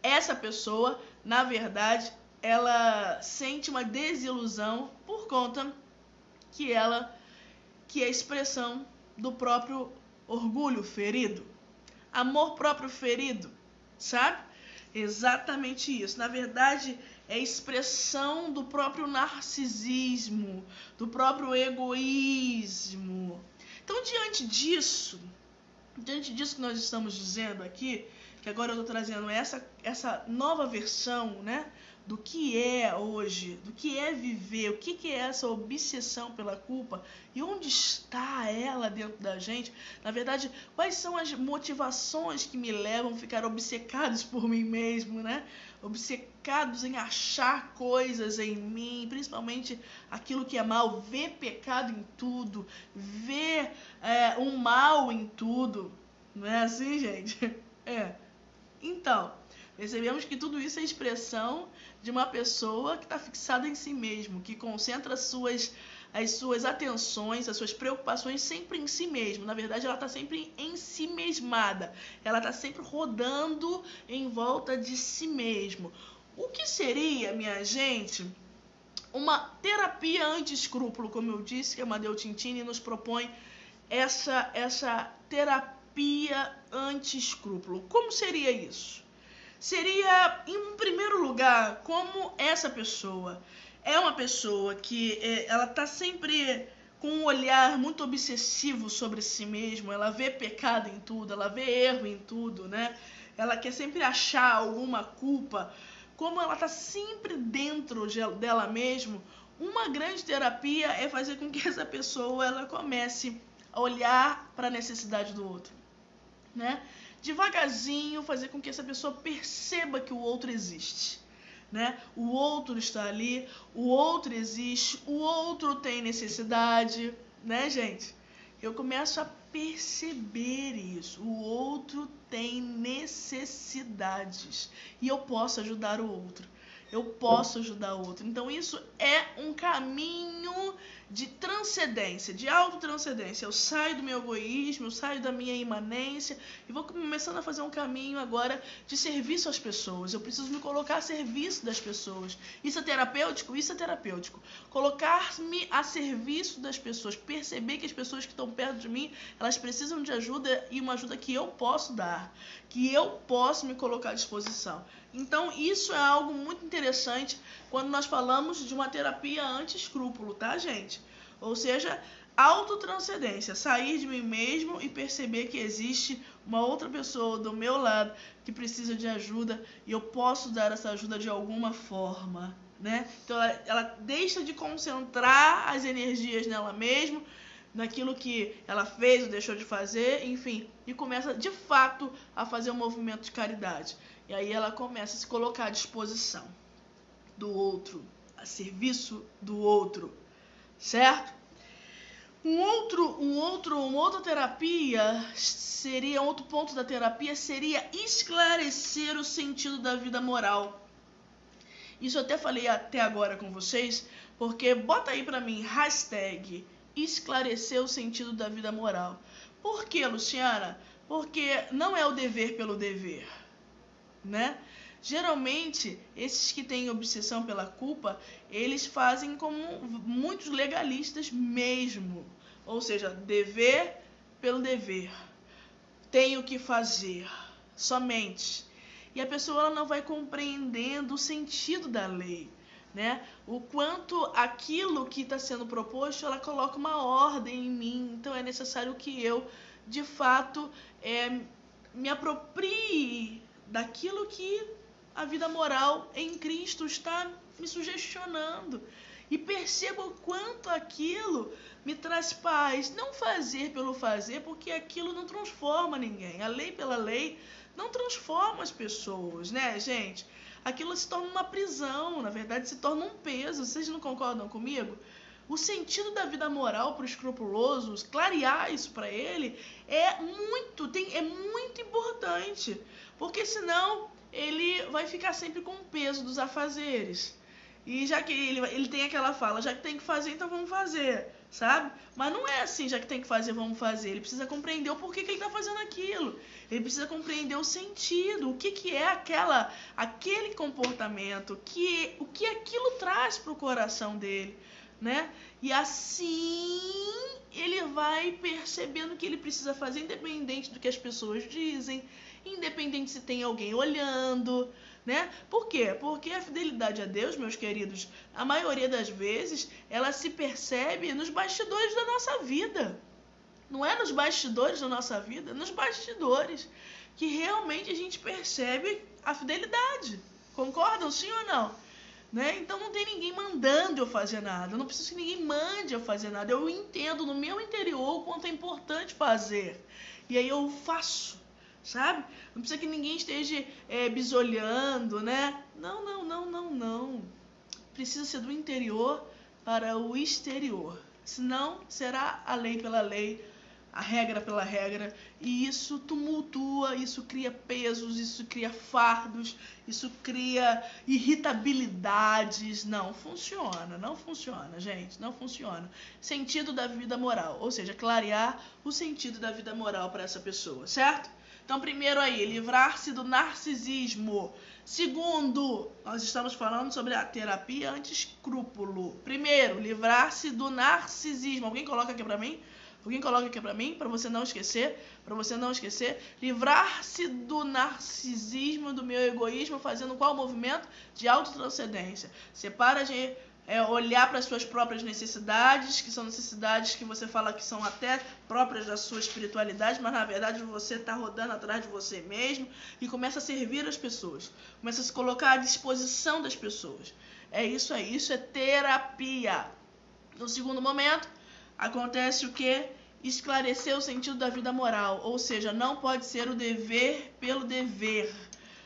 Essa pessoa, na verdade, ela sente uma desilusão por conta que é a expressão do próprio orgulho ferido, amor próprio ferido, sabe? Exatamente isso. Na verdade, é expressão do próprio narcisismo, do próprio egoísmo. Então, diante disso que nós estamos dizendo aqui, que agora eu estou trazendo essa nova versão, né, do que é hoje, do que é viver, o que é essa obsessão pela culpa e onde está ela dentro da gente. Na verdade, quais são as motivações que me levam a ficar obcecados por mim mesmo, né? Obcecados em achar coisas em mim, principalmente aquilo que é mal, ver pecado em tudo, ver um mal em tudo. Não é assim, gente? Então, percebemos que tudo isso é expressão de uma pessoa que está fixada em si mesmo, que concentra as suas atenções, as suas preocupações sempre em si mesmo. Na verdade, ela está sempre em si mesmada. Ela está sempre rodando em volta de si mesmo. O que seria, minha gente, uma terapia anti-escrúpulo, como eu disse, que a Amadeu Tintini nos propõe essa terapia anti-escrúpulo. Como seria isso? Seria, em primeiro lugar, como essa pessoa é uma pessoa que ela está sempre com um olhar muito obsessivo sobre si mesma, ela vê pecado em tudo, ela vê erro em tudo, né? Ela quer sempre achar alguma culpa. Como ela está sempre dentro dela mesma, uma grande terapia é fazer com que essa pessoa ela comece a olhar para a necessidade do outro, né? Devagarzinho fazer com que essa pessoa perceba que o outro existe, né? O outro está ali, o outro existe, o outro tem necessidade, né, gente? Eu começo a perceber isso. O outro tem necessidades e eu posso ajudar o outro. eu posso ajudar o outro. Então isso é um caminho de transcendência, de autotranscendência. Eu saio do meu egoísmo, eu saio da minha imanência e vou começando a fazer um caminho agora de serviço às pessoas. Eu preciso me colocar a serviço das pessoas. Isso é terapêutico? Isso é terapêutico. Colocar-me a serviço das pessoas, perceber que as pessoas que estão perto de mim, elas precisam de ajuda e uma ajuda que eu posso dar, que eu posso me colocar à disposição. Então, isso é algo muito interessante quando nós falamos de uma terapia anti-escrúpulo, tá, gente? Ou seja, autotranscendência, sair de mim mesmo e perceber que existe uma outra pessoa do meu lado que precisa de ajuda e eu posso dar essa ajuda de alguma forma, né? Então, ela deixa de concentrar as energias nela mesma, naquilo que ela fez ou deixou de fazer, enfim, e começa de fato a fazer um movimento de caridade. E aí ela começa a se colocar à disposição do outro, a serviço do outro, certo? Uma outra terapia seria, outro ponto da terapia seria esclarecer o sentido da vida moral. Isso eu até falei até agora com vocês, porque bota aí pra mim, hashtag esclarecer o sentido da vida moral. Por que, Luciana? Porque não é o dever pelo dever, né? Geralmente, esses que têm obsessão pela culpa, eles fazem como muitos legalistas mesmo. Ou seja, dever pelo dever. Tenho que fazer, somente. E a pessoa ela não vai compreendendo o sentido da lei, né? O quanto aquilo que está sendo proposto, ela coloca uma ordem em mim. Então é necessário que eu, de fato, me aproprie daquilo que a vida moral em Cristo está me sugestionando. E perceba o quanto aquilo me traz paz. Não fazer pelo fazer, porque aquilo não transforma ninguém. A lei pela lei não transforma as pessoas, né, gente? Aquilo se torna uma prisão, na verdade se torna um peso. Vocês não concordam comigo? O sentido da vida moral para o escrupuloso, clarear isso para ele, é muito importante. Porque senão ele vai ficar sempre com o peso dos afazeres. E já que ele tem aquela fala, já que tem que fazer, então vamos fazer, sabe? Mas não é assim, já que tem que fazer, vamos fazer. Ele precisa compreender o porquê que ele está fazendo aquilo. Ele precisa compreender o sentido, o que é aquele comportamento, o que aquilo traz para o coração dele, né? E assim ele vai percebendo o que ele precisa fazer, independente do que as pessoas dizem, independente se tem alguém olhando, né? Por quê? Porque a fidelidade a Deus, meus queridos, a maioria das vezes, ela se percebe nos bastidores da nossa vida. Não é nos bastidores da nossa vida, nos bastidores que realmente a gente percebe a fidelidade. Concordam, sim ou não? Né? Então não tem ninguém mandando eu fazer nada, eu não preciso que ninguém mande eu fazer nada, eu entendo no meu interior o quanto é importante fazer, e aí eu faço, sabe? Não precisa que ninguém esteja bisolhando, né? Não. Precisa ser do interior para o exterior, senão será a lei pela lei, a regra pela regra, e isso tumultua, isso cria pesos, isso cria fardos, isso cria irritabilidades. Não funciona, gente, não funciona. Sentido da vida moral, ou seja, clarear o sentido da vida moral para essa pessoa, certo? Então, primeiro aí, livrar-se do narcisismo. Segundo, nós estamos falando sobre a terapia anti-escrúpulo. Primeiro, livrar-se do narcisismo. Alguém coloca aqui pra mim? Para você não esquecer. Livrar-se do narcisismo, do meu egoísmo, fazendo qual movimento? De autotranscendência. Você para de olhar para as suas próprias necessidades, que são necessidades que você fala que são até próprias da sua espiritualidade, mas na verdade você está rodando atrás de você mesmo, e começa a servir as pessoas. Começa a se colocar à disposição das pessoas. É isso aí, isso é terapia. No segundo momento, acontece o quê? Esclarecer o sentido da vida moral, ou seja, não pode ser o dever pelo dever.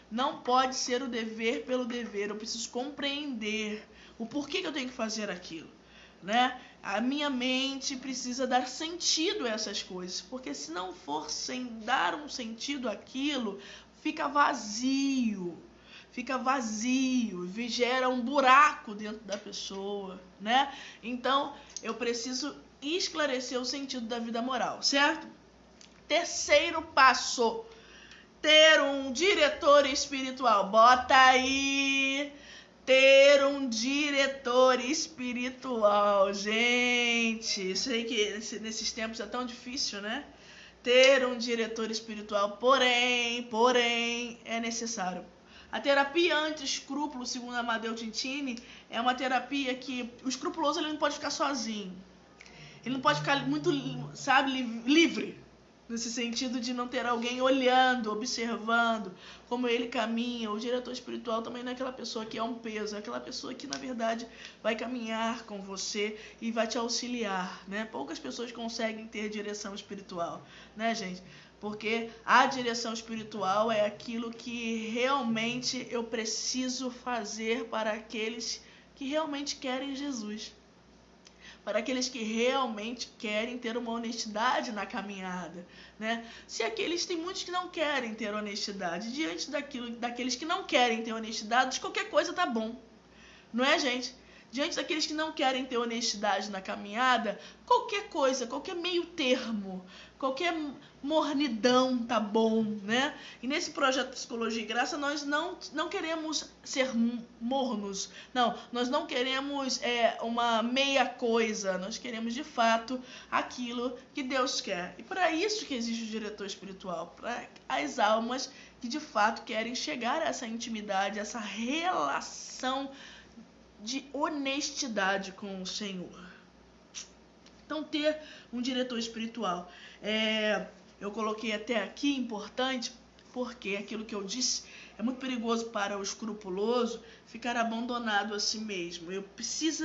Não pode ser o dever pelo dever. Eu preciso compreender o porquê que eu tenho que fazer aquilo, né? A minha mente precisa dar sentido a essas coisas, porque se não for sem dar um sentido àquilo, fica vazio. fica vazio, gera um buraco dentro da pessoa, né? Então, eu preciso esclarecer o sentido da vida moral, certo? Terceiro passo, ter um diretor espiritual. Bota aí, ter um diretor espiritual. Gente, sei que nesses tempos é tão difícil, né? Ter um diretor espiritual, porém, é necessário. A terapia anti-escrúpulo, segundo Amadeu Tintini, é uma terapia que o escrupuloso ele não pode ficar sozinho. Ele não pode ficar muito, sabe, livre. Nesse sentido de não ter alguém olhando, observando como ele caminha. O diretor espiritual também não é aquela pessoa que é um peso, é aquela pessoa que, na verdade, vai caminhar com você e vai te auxiliar, né? Poucas pessoas conseguem ter direção espiritual, né, gente? Porque a direção espiritual é aquilo que realmente eu preciso fazer para aqueles que realmente querem Jesus. Para aqueles que realmente querem ter uma honestidade na caminhada, né? Se aqueles, tem muitos que não querem ter honestidade, diante daqueles que não querem ter honestidade, qualquer coisa tá bom, não é, gente? Diante daqueles que não querem ter honestidade na caminhada, qualquer coisa, qualquer meio termo, qualquer mornidão tá bom, né? E nesse projeto Psicologia e Graça, nós não queremos ser mornos. Não, nós não queremos uma meia coisa. Nós queremos, de fato, aquilo que Deus quer. E para isso que existe o diretor espiritual, para as almas que, de fato, querem chegar a essa intimidade, essa relação de honestidade com o Senhor. Então, ter um diretor espiritual. Eu coloquei até aqui, importante, porque aquilo que eu disse é muito perigoso para o escrupuloso ficar abandonado a si mesmo. Eu preciso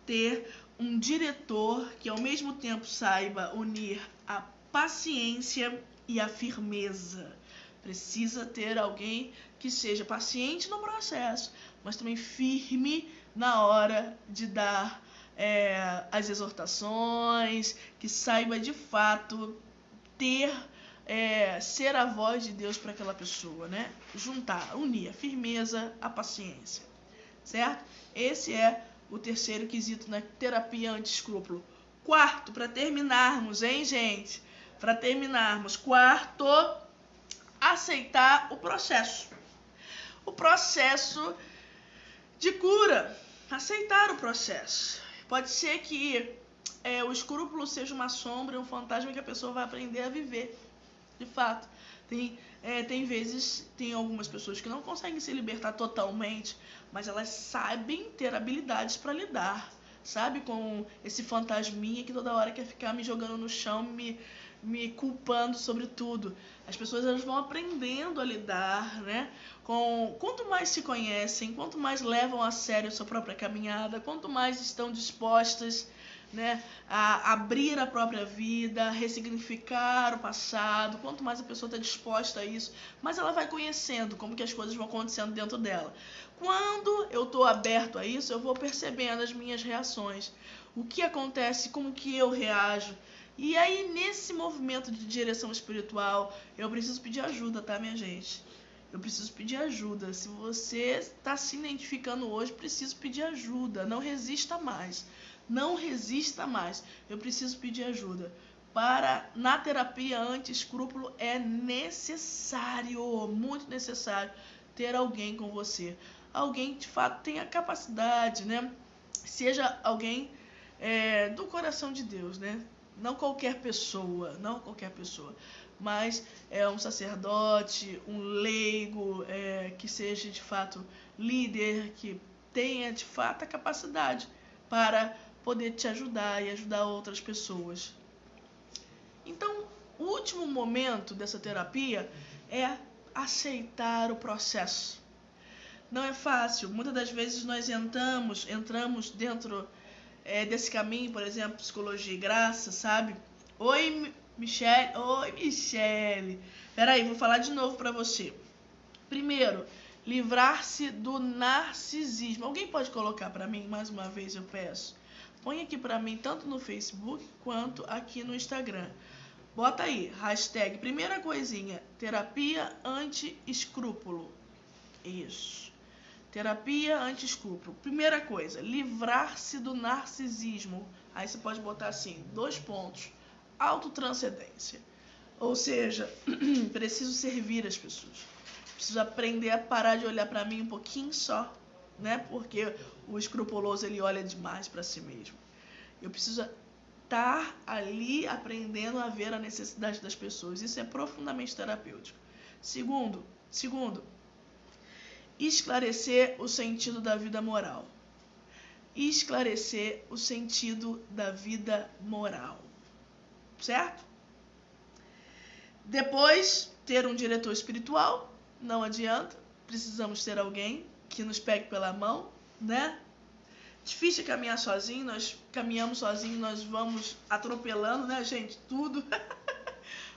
ter um diretor que, ao mesmo tempo, saiba unir a paciência e a firmeza. Precisa ter alguém que seja paciente no processo, mas também firme na hora de dar as exortações, que saiba de fato ser a voz de Deus para aquela pessoa, né? Unir a firmeza à paciência, certo? Esse é o terceiro quesito na terapia anti-escrúpulo. Quarto, para terminarmos, hein, gente? Para terminarmos, quarto, aceitar o processo. O processo de cura. Aceitar o processo. Pode ser que o escrúpulo seja uma sombra, um fantasma que a pessoa vai aprender a viver. De fato. Tem algumas pessoas que não conseguem se libertar totalmente, mas elas sabem ter habilidades para lidar, sabe? Com esse fantasminha que toda hora quer ficar me jogando no chão, me culpando sobre tudo. As pessoas elas vão aprendendo a lidar, né? Quanto mais se conhecem, quanto mais levam a sério a sua própria caminhada, quanto mais estão dispostas, né, a abrir a própria vida, ressignificar o passado, quanto mais a pessoa está disposta a isso, mais ela vai conhecendo como que as coisas vão acontecendo dentro dela. Quando eu estou aberto a isso, eu vou percebendo as minhas reações, o que acontece, como que eu reajo. E aí, nesse movimento de direção espiritual, eu preciso pedir ajuda, tá, minha gente? Eu preciso pedir ajuda. Se você está se identificando hoje, preciso pedir ajuda. Não resista mais. Não resista mais. Eu preciso pedir ajuda. Na terapia anti-escrúpulo é necessário, muito necessário, ter alguém com você. Alguém que, de fato, tenha capacidade, né? Seja alguém do coração de Deus, né? Não qualquer pessoa, mas um sacerdote, um leigo, que seja de fato líder, que tenha de fato a capacidade para poder te ajudar e ajudar outras pessoas. Então, o último momento dessa terapia é aceitar o processo. Não é fácil, muitas das vezes nós entramos dentro desse caminho, por exemplo, Psicologia e Graça, sabe? Oi, Michele. Peraí, vou falar de novo para você. Primeiro, livrar-se do narcisismo. Alguém pode colocar para mim, mais uma vez eu peço? Põe aqui para mim, tanto no Facebook quanto aqui no Instagram. Bota aí, hashtag, primeira coisinha, terapia anti-escrúpulo. Isso. Terapia anti-escrúpulo. Primeira coisa, livrar-se do narcisismo. Aí você pode botar assim, 2 pontos. Autotranscendência. Ou seja, preciso servir as pessoas. Preciso aprender a parar de olhar para mim um pouquinho só, né? Porque o escrupuloso, ele olha demais para si mesmo. Eu preciso estar ali aprendendo a ver a necessidade das pessoas. Isso é profundamente terapêutico. Segundo, esclarecer o sentido da vida moral. Esclarecer o sentido da vida moral. Certo? Depois, ter um diretor espiritual. Não adianta. Precisamos ter alguém que nos pegue pela mão, né? Difícil caminhar sozinho. Nós caminhamos sozinho, nós vamos atropelando, né, gente? Tudo.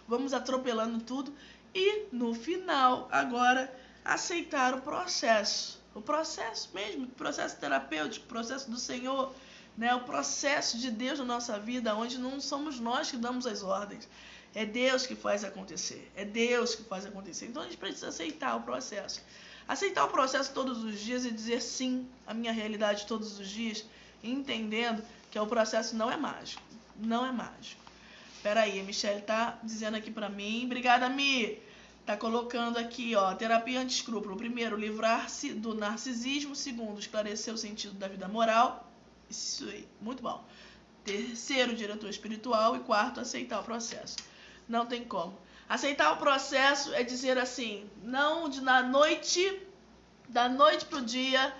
Vamos atropelando tudo. E, no final, agora, aceitar o processo. O processo mesmo, o processo terapêutico, o processo do Senhor, né? O processo de Deus na nossa vida, onde não somos nós que damos as ordens. É Deus que faz acontecer. É Deus que faz acontecer. Então, a gente precisa aceitar o processo. Aceitar o processo todos os dias e dizer sim à minha realidade todos os dias, entendendo que o processo não é mágico. Não é mágico. Peraí, a Michelle tá dizendo aqui pra mim. Obrigada, Mi. Tá colocando aqui, ó, terapia anti-escrúpulo. Primeiro, livrar-se do narcisismo. Segundo, esclarecer o sentido da vida moral. Isso aí, muito bom. Terceiro, diretor espiritual. E quarto, aceitar o processo. Não tem como. Aceitar o processo é dizer assim, não da noite pro dia,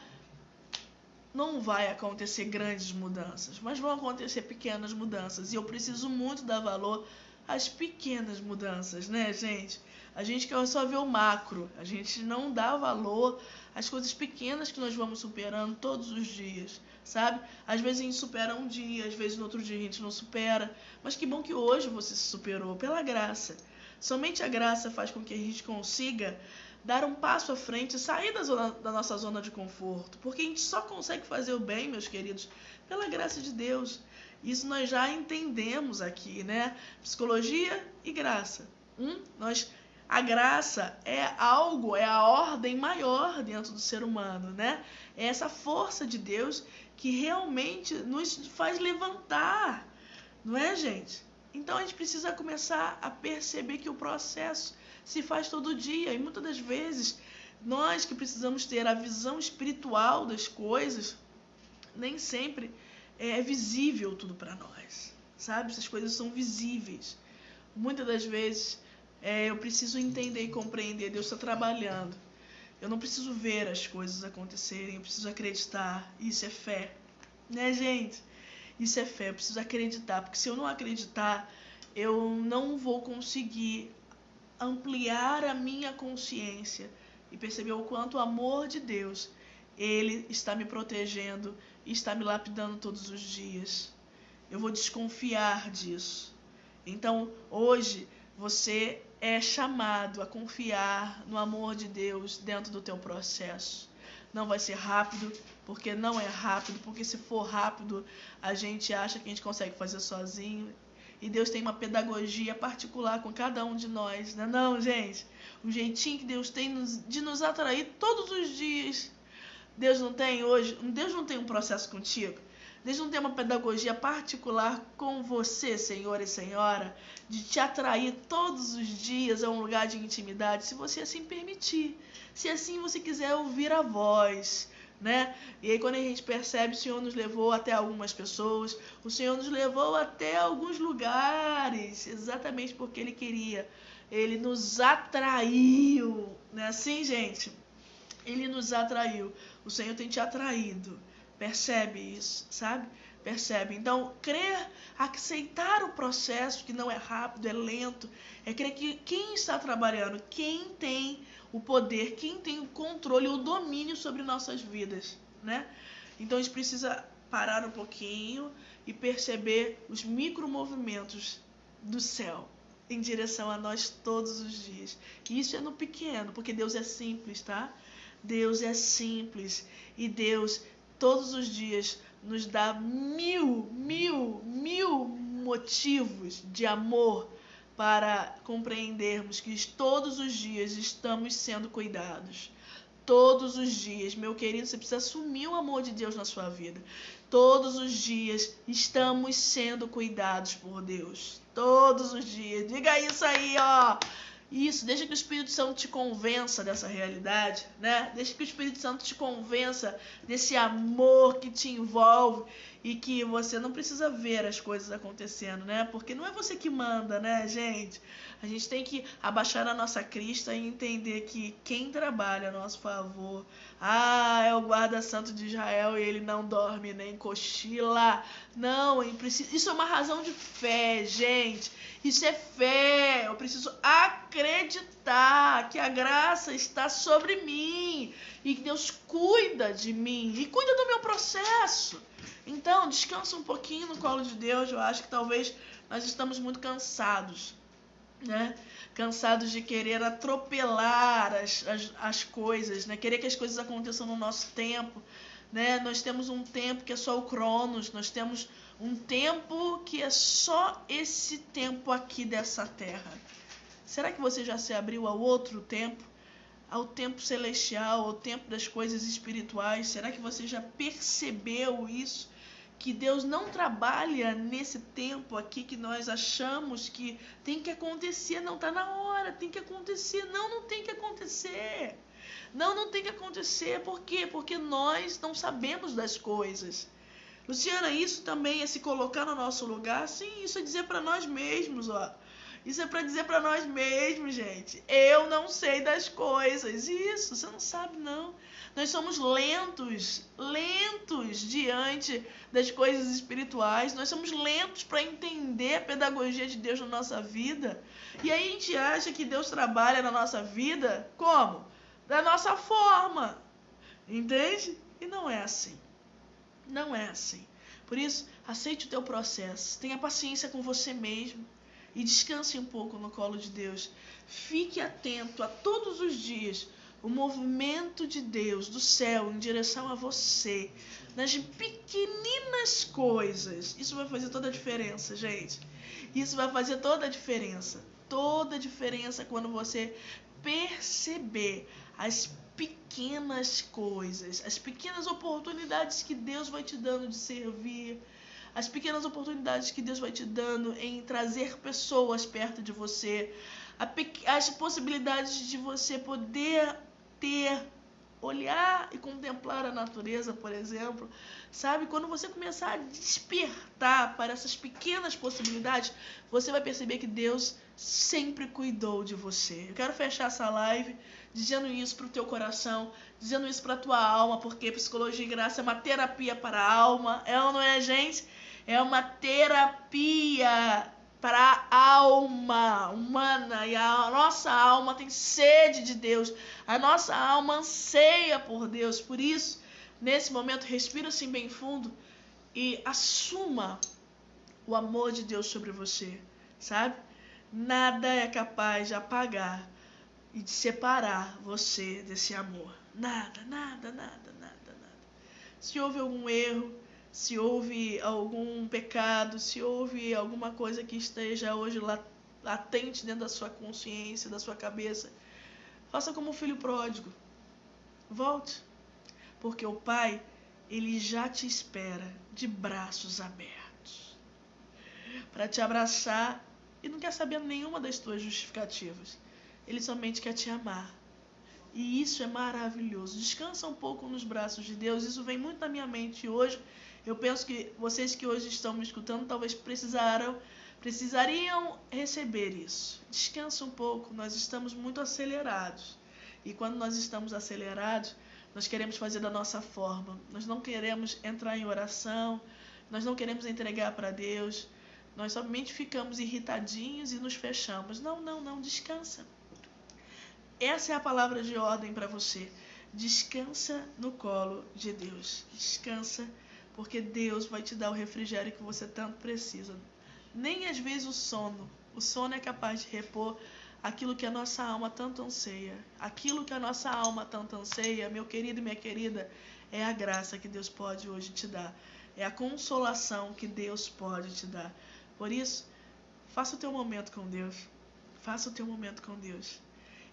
não vai acontecer grandes mudanças, mas vão acontecer pequenas mudanças. E eu preciso muito dar valor às pequenas mudanças, né, gente? A gente quer só ver o macro, a gente não dá valor às coisas pequenas que nós vamos superando todos os dias, sabe? Às vezes a gente supera um dia, às vezes no outro dia a gente não supera, mas que bom que hoje você se superou, pela graça. Somente a graça faz com que a gente consiga dar um passo à frente e sair da nossa zona de conforto. Porque a gente só consegue fazer o bem, meus queridos, pela graça de Deus. Isso nós já entendemos aqui, né? Psicologia e graça. A graça é algo, é a ordem maior dentro do ser humano, né? É essa força de Deus que realmente nos faz levantar, não é, gente? Então a gente precisa começar a perceber que o processo se faz todo dia. E muitas das vezes, nós que precisamos ter a visão espiritual das coisas, nem sempre é visível tudo para nós. Sabe? Essas coisas são visíveis. Muitas das vezes eu preciso entender e compreender. Deus está trabalhando. Eu não preciso ver as coisas acontecerem. Eu preciso acreditar. Isso é fé. Né, gente? Isso é fé, eu preciso acreditar, porque se eu não acreditar, eu não vou conseguir ampliar a minha consciência e perceber o quanto o amor de Deus, Ele está me protegendo e está me lapidando todos os dias. Eu vou desconfiar disso. Então, hoje, você é chamado a confiar no amor de Deus dentro do teu processo. Não vai ser rápido, porque não é rápido, porque se for rápido, a gente acha que a gente consegue fazer sozinho. E Deus tem uma pedagogia particular com cada um de nós, né? Não, gente? O jeitinho que Deus tem de nos atrair todos os dias. Deus não tem um processo contigo? Deus não tem uma pedagogia particular com você, senhor e senhora, de te atrair todos os dias a um lugar de intimidade, se você assim permitir. Se assim você quiser ouvir a voz, né? E aí quando a gente percebe, o Senhor nos levou até algumas pessoas, o Senhor nos levou até alguns lugares, exatamente porque Ele queria. Ele nos atraiu, não é assim, gente? Ele nos atraiu. O Senhor tem te atraído. Percebe isso, sabe? Percebe? Então, crer, aceitar o processo, que não é rápido, é lento, é crer que quem está trabalhando, quem tem o poder, quem tem o controle, o domínio sobre nossas vidas, né? Então, a gente precisa parar um pouquinho e perceber os micromovimentos do céu em direção a nós todos os dias. E isso é no pequeno, porque Deus é simples, tá? Deus é simples e Deus todos os dias nos dá mil motivos de amor para compreendermos que todos os dias estamos sendo cuidados. todos os dias. Meu querido, você precisa assumir o amor de Deus na sua vida. Todos os dias estamos sendo cuidados por Deus. Todos os dias. Diga isso aí, ó. Isso, deixa que o Espírito Santo te convença dessa realidade, né? Deixa que o Espírito Santo te convença desse amor que te envolve e que você não precisa ver as coisas acontecendo, né? Porque não é você que manda, né, gente? A gente tem que abaixar a nossa crista e entender que quem trabalha a nosso favor, é o guarda santo de Israel e ele não dorme nem cochila. Não, isso é uma razão de fé, gente. Isso é fé. Eu preciso acreditar que a graça está sobre mim e que Deus cuida de mim e cuida do meu processo. Então, descansa um pouquinho no colo de Deus. Eu acho que talvez nós estamos muito cansados, né? Cansados de querer atropelar as coisas, né? Querer que as coisas aconteçam no nosso tempo, né? Nós temos um tempo que é só o Cronos, nós temos um tempo que é só esse tempo aqui dessa terra. Será que você já se abriu ao outro tempo? Ao tempo celestial, ao tempo das coisas espirituais? Será que você já percebeu isso? Que Deus não trabalha nesse tempo aqui que nós achamos que tem que acontecer. Não, está na hora, tem que acontecer. Não, não tem que acontecer. Não tem que acontecer. Por quê? Porque nós não sabemos das coisas. Luciana, isso também é se colocar no nosso lugar? Sim, isso é dizer para nós mesmos, ó. Isso é para dizer para nós mesmos, gente. Eu não sei das coisas. Isso, você não sabe, não. Nós somos lentos diante das coisas espirituais. Nós somos lentos para entender a pedagogia de Deus na nossa vida. E aí a gente acha que Deus trabalha na nossa vida como? Da nossa forma. Entende? E não é assim. Não é assim. Por isso, aceite o teu processo. Tenha paciência com você mesmo. E descanse um pouco no colo de Deus. Fique atento a todos os dias o movimento de Deus, do céu, em direção a você, nas pequeninas coisas. Isso vai fazer toda a diferença, gente. Isso vai fazer toda a diferença. Toda a diferença quando você perceber as pequenas coisas, as pequenas oportunidades que Deus vai te dando de servir, as pequenas oportunidades que Deus vai te dando em trazer pessoas perto de você, as possibilidades de você poder olhar e contemplar a natureza, por exemplo, sabe? Quando você começar a despertar para essas pequenas possibilidades, você vai perceber que Deus sempre cuidou de você. Eu quero fechar essa live dizendo isso para o teu coração, dizendo isso para a tua alma, porque Psicologia e Graça é uma terapia para a alma, ou não é, gente? É uma terapia para a alma humana, e a nossa alma tem sede de Deus, a nossa alma anseia por Deus. Por isso, nesse momento, respira assim bem fundo e assuma o amor de Deus sobre você, sabe? Nada é capaz de apagar e de separar você desse amor. Nada. Se houve algum erro, se houve algum pecado, se houve alguma coisa que esteja hoje latente dentro da sua consciência, da sua cabeça, faça como o filho pródigo. Volte. Porque o Pai, ele já te espera de braços abertos para te abraçar e não quer saber nenhuma das tuas justificativas. Ele somente quer te amar. E isso é maravilhoso. Descansa um pouco nos braços de Deus. Isso vem muito na minha mente hoje. Eu penso que vocês que hoje estão me escutando talvez precisariam receber isso. Descansa um pouco. Nós estamos muito acelerados. E quando nós estamos acelerados, nós queremos fazer da nossa forma. Nós não queremos entrar em oração. Nós não queremos entregar para Deus. Nós somente ficamos irritadinhos e nos fechamos. Não. Descansa. Essa é a palavra de ordem para você. Descansa no colo de Deus. Descansa, porque Deus vai te dar o refrigério que você tanto precisa. Nem às vezes o sono é capaz de repor aquilo que a nossa alma tanto anseia. Aquilo que a nossa alma tanto anseia, meu querido e minha querida, é a graça que Deus pode hoje te dar. É a consolação que Deus pode te dar. Por isso, faça o teu momento com Deus. Faça o teu momento com Deus.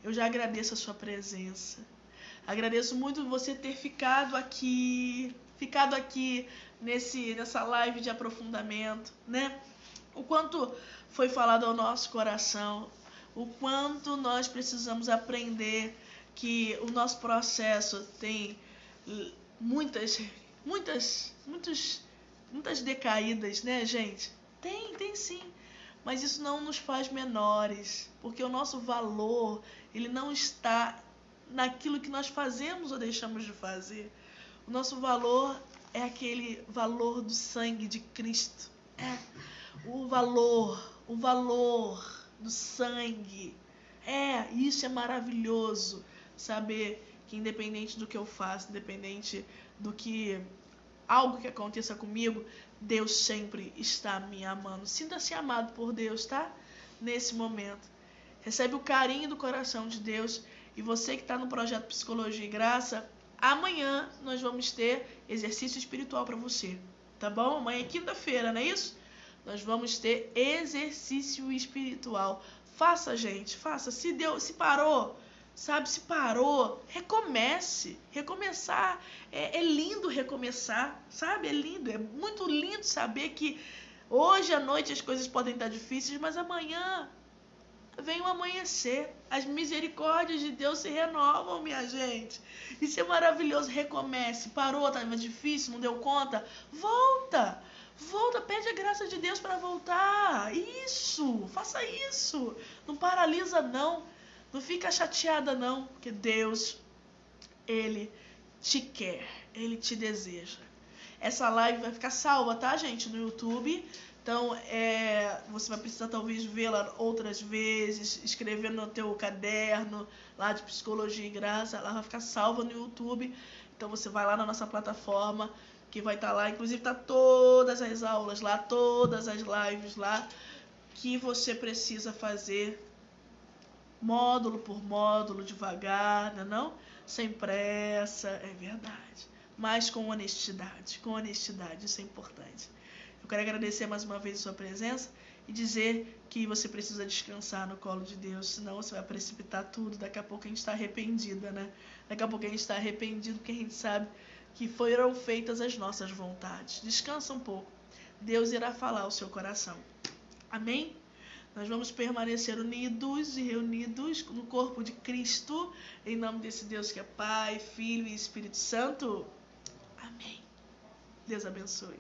Eu já agradeço a sua presença. Agradeço muito você ter ficado aqui nessa live de aprofundamento, né? O quanto foi falado ao nosso coração, o quanto nós precisamos aprender que o nosso processo tem muitas decaídas, né, gente? Tem sim. Mas isso não nos faz menores, porque o nosso valor, ele não está naquilo que nós fazemos ou deixamos de fazer. O nosso valor é aquele valor do sangue de Cristo. O valor do sangue. Isso é maravilhoso. Saber que independente do que eu faço, independente do que algo que aconteça comigo, Deus sempre está me amando. Sinta-se amado por Deus, tá? Nesse momento. Recebe o carinho do coração de Deus. E você que está no projeto Psicologia e Graça, amanhã nós vamos ter exercício espiritual para você. Tá bom? Amanhã é quinta-feira, não é isso? Nós vamos ter exercício espiritual. Faça, gente, faça. Se parou, sabe? Se parou, recomece. Recomeçar. É lindo recomeçar, sabe? É lindo. É muito lindo saber que hoje à noite as coisas podem estar difíceis, mas amanhã vem o amanhecer. As misericórdias de Deus se renovam, minha gente. Isso é maravilhoso. Recomece. Parou, estava difícil, não deu conta? Volta. Volta, pede a graça de Deus para voltar. Isso, faça isso. Não paralisa, não. Não fica chateada, não. Porque Deus, Ele te quer. Ele te deseja. Essa live vai ficar salva, tá, gente? No YouTube. Então, você vai precisar talvez vê-la outras vezes, escrever no teu caderno, lá de Psicologia e Graça. Ela vai ficar salva no YouTube. Então, você vai lá na nossa plataforma, que vai estar lá, inclusive tá todas as aulas lá, todas as lives lá, que você precisa fazer módulo por módulo, devagar, não? Sem pressa, é verdade, mas com honestidade, isso é importante. Eu quero agradecer mais uma vez a sua presença e dizer que você precisa descansar no colo de Deus, senão você vai precipitar tudo, daqui a pouco a gente está arrependida, né? Daqui a pouco a gente está arrependido porque a gente sabe que foram feitas as nossas vontades. Descansa um pouco. Deus irá falar ao seu coração. Amém? Nós vamos permanecer unidos e reunidos no corpo de Cristo, em nome desse Deus que é Pai, Filho e Espírito Santo. Amém. Deus abençoe.